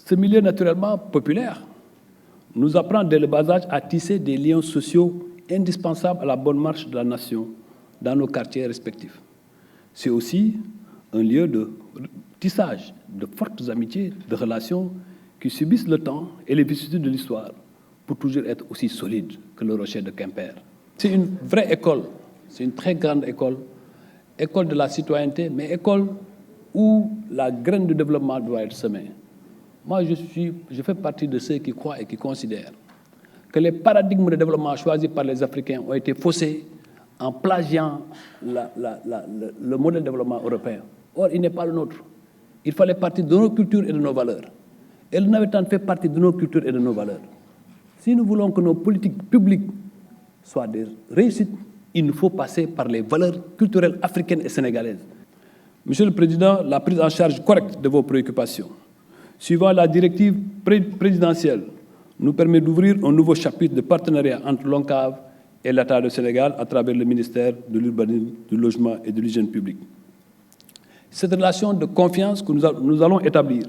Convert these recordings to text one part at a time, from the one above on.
Ce milieu naturellement populaire nous apprend dès le bas âge à tisser des liens sociaux indispensables à la bonne marche de la nation dans nos quartiers respectifs. C'est aussi un lieu de tissage de fortes amitiés, de relations qui subissent le temps et les vicissitudes de l'histoire pour toujours être aussi solides que le rocher de Quimper. C'est une vraie école, c'est une très grande école, école de la citoyenneté, mais école où la graine de développement doit être semée. Moi, je fais partie de ceux qui croient et qui considèrent que les paradigmes de développement choisis par les Africains ont été faussés en plagiant le modèle de développement européen. Or, il n'est pas le nôtre. Il fallait partir de nos cultures et de nos valeurs. Et le Navétane fait partie de nos cultures et de nos valeurs. Si nous voulons que nos politiques publiques soient des réussites, il nous faut passer par les valeurs culturelles africaines et sénégalaises. Monsieur le Président, la prise en charge correcte de vos préoccupations, suivant la directive présidentielle, nous permet d'ouvrir un nouveau chapitre de partenariat entre l'ONCAV et l'État du Sénégal à travers le ministère de l'Urbanisme, du Logement et de l'Hygiène publique. Cette relation de confiance que nous allons établir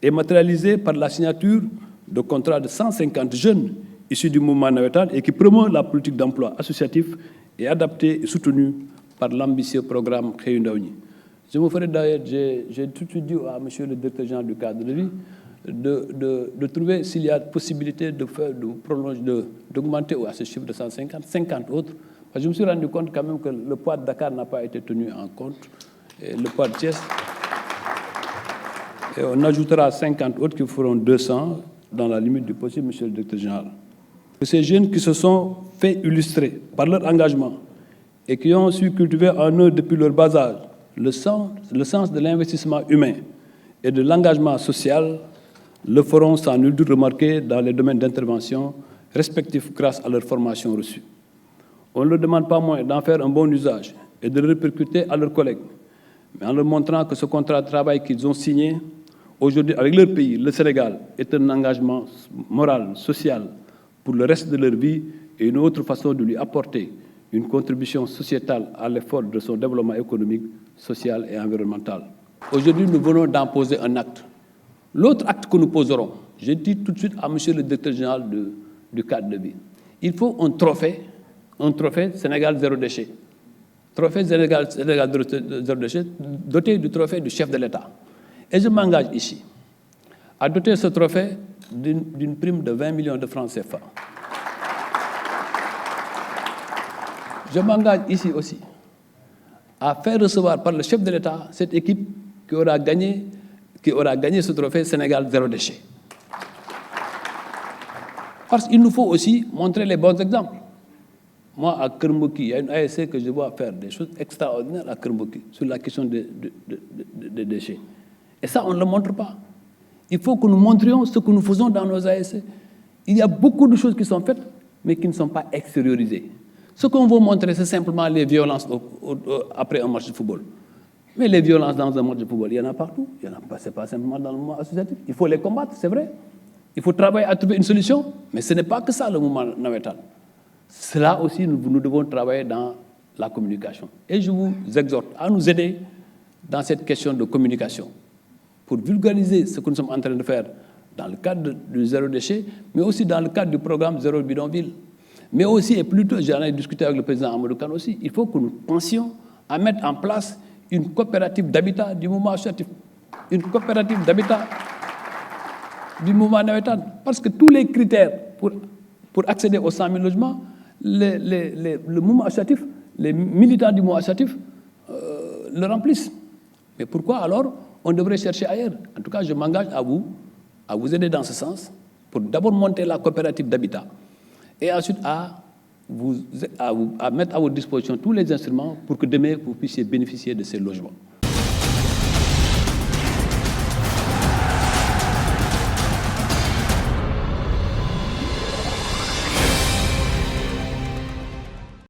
est matérialisée par la signature de contrats de 150 jeunes issus du mouvement Navétane et qui promeut la politique d'emploi associatif et adapté et soutenu par l'ambitieux programme Xëyu Ndaw ñi. Je me ferai d'ailleurs, j'ai tout de suite dit à monsieur le directeur général du cadre de vie de trouver s'il y a possibilité d'augmenter à ce chiffre de 150, 50 autres. Parce que je me suis rendu compte quand même que le poids de Dakar n'a pas été tenu en compte, et le poids de Thiès. Et on ajoutera 50 autres qui feront 200 dans la limite du possible, monsieur le directeur général. Ces jeunes qui se sont fait illustrer par leur engagement et qui ont su cultiver en eux depuis leur bas âge le sens de l'investissement humain et de l'engagement social le feront sans nul doute remarquer dans les domaines d'intervention respectifs grâce à leur formation reçue. On ne leur demande pas moins d'en faire un bon usage et de le répercuter à leurs collègues, mais en leur montrant que ce contrat de travail qu'ils ont signé aujourd'hui avec leur pays, le Sénégal, est un engagement moral, social pour le reste de leur vie et une autre façon de lui apporter une contribution sociétale à l'effort de son développement économique, social et environnemental. Aujourd'hui, nous venons d'en poser un acte. L'autre acte que nous poserons, je dis tout de suite à monsieur le directeur général du cadre de vie, il faut un trophée Sénégal zéro déchet. Trophée Sénégal zéro déchet, doté du trophée du chef de l'État. Et je m'engage ici à doter ce trophée d'une prime de 20 millions de francs CFA. Je m'engage ici aussi à faire recevoir par le chef de l'État cette équipe qui aura gagné ce trophée Sénégal zéro déchet. Parce qu'il nous faut aussi montrer les bons exemples. Moi, à Kermboki, il y a une ASC que je vois faire des choses extraordinaires à Kermboki sur la question des déchets. Et ça, on ne le montre pas. Il faut que nous montrions ce que nous faisons dans nos ASC. Il y a beaucoup de choses qui sont faites, mais qui ne sont pas extériorisées. Ce qu'on veut montrer, c'est simplement les violences après un match de football. Mais les violences dans un match de football, il y en a partout. Il y en a pas, c'est pas simplement dans le mouvement associatif. Il faut les combattre, c'est vrai. Il faut travailler à trouver une solution, mais ce n'est pas que ça le mouvement Navétane. Cela aussi, nous devons travailler dans la communication. Et je vous exhorte à nous aider dans cette question de communication pour vulgariser ce que nous sommes en train de faire dans le cadre du zéro déchet, mais aussi dans le cadre du programme Zéro Bidonville. Mais aussi, et plutôt, j'en ai discuté avec le président Amadou Kane aussi, il faut que nous pensions à mettre en place une coopérative d'habitat du mouvement associatif. Une coopérative d'habitat du mouvement Navétane. Parce que tous les critères pour accéder aux 100 000 logements, le mouvement associatif, les militants du mouvement associatif le remplissent. Mais pourquoi alors on devrait chercher ailleurs? En tout cas, je m'engage à vous aider dans ce sens, pour d'abord monter la coopérative d'habitat et ensuite à mettre à votre disposition tous les instruments pour que demain vous puissiez bénéficier de ces logements.